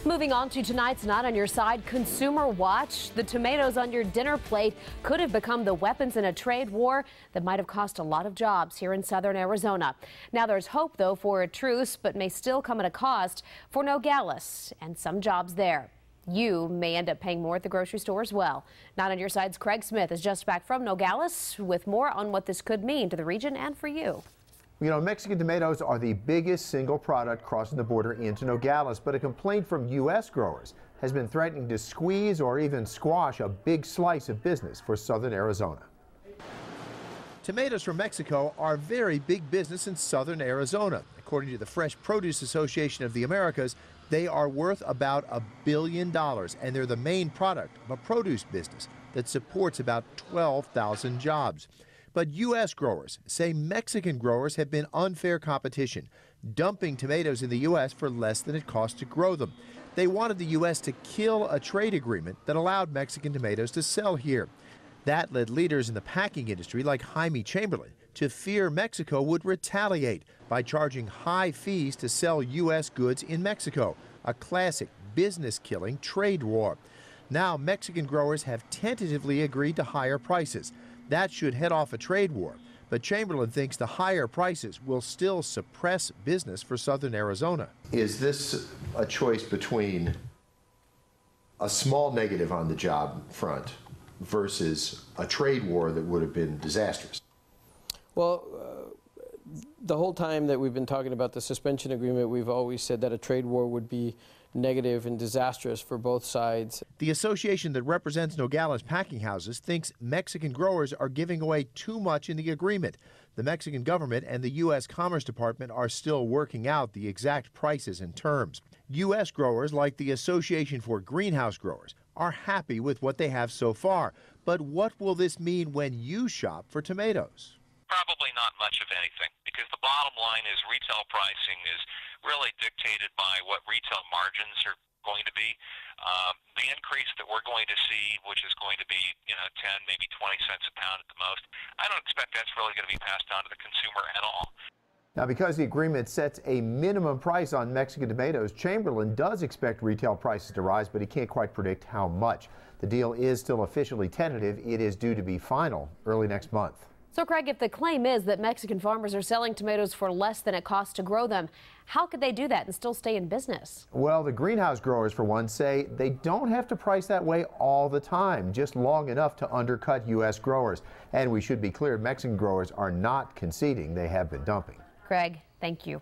Moving on to tonight's Not on Your Side Consumer Watch. The tomatoes on your dinner plate could have become the weapons in a trade war that might have cost a lot of jobs here in southern Arizona. Now there's hope, though, for a truce, but may still come at a cost for Nogales and some jobs there. You may end up paying more at the grocery store as well. Not on Your Side's Craig Smith is just back from Nogales with more on what this could mean to the region and for you. You know, Mexican tomatoes are the biggest single product crossing the border into Nogales, but a complaint from U.S. growers has been threatening to squeeze or even squash a big slice of business for southern Arizona. Tomatoes from Mexico are very big business in southern Arizona. According to the Fresh Produce Association of the Americas, they are worth about $1 billion, and they're the main product of a produce business that supports about 12,000 jobs. But U.S. growers say Mexican growers have been unfair competition, dumping tomatoes in the U.S. for less than it costs to grow them. They wanted the U.S. to kill a trade agreement that allowed Mexican tomatoes to sell here. That led leaders in the packing industry like Jaime Chamberlain to fear Mexico would retaliate by charging high fees to sell U.S. goods in Mexico, a classic business-killing trade war. Now Mexican growers have tentatively agreed to higher prices. That should head off a trade war, but Chamberlain thinks the higher prices will still suppress business for southern Arizona. Is this a choice between a small negative on the job front versus a trade war that would have been disastrous? Well, the whole time that we've been talking about the suspension agreement, we've always said that a trade war would be negative and disastrous for both sides. The association that represents Nogales packing houses thinks Mexican growers are giving away too much in the agreement. The Mexican government and the U.S. Commerce Department are still working out the exact prices and terms. U.S. growers, like the Association for Greenhouse Growers, are happy with what they have so far. But what will this mean when you shop for tomatoes? Probably not much of anything, because the bottom line is retail pricing is really dictated by what retail margins are going to be. The increase that we're going to see, which is going to be 10, maybe 20 cents a pound at the most, I don't expect that's really going to be passed on to the consumer at all. Now, because the agreement sets a minimum price on Mexican tomatoes, Chamberlain does expect retail prices to rise, but he can't quite predict how much. The deal is still officially tentative. It is due to be final early next month. So, Craig, if the claim is that Mexican farmers are selling tomatoes for less than it costs to grow them, how could they do that and still stay in business? Well, the greenhouse growers, for one, say they don't have to price that way all the time, just long enough to undercut U.S. growers. And we should be clear, Mexican growers are not conceding. They have been dumping. Craig, thank you.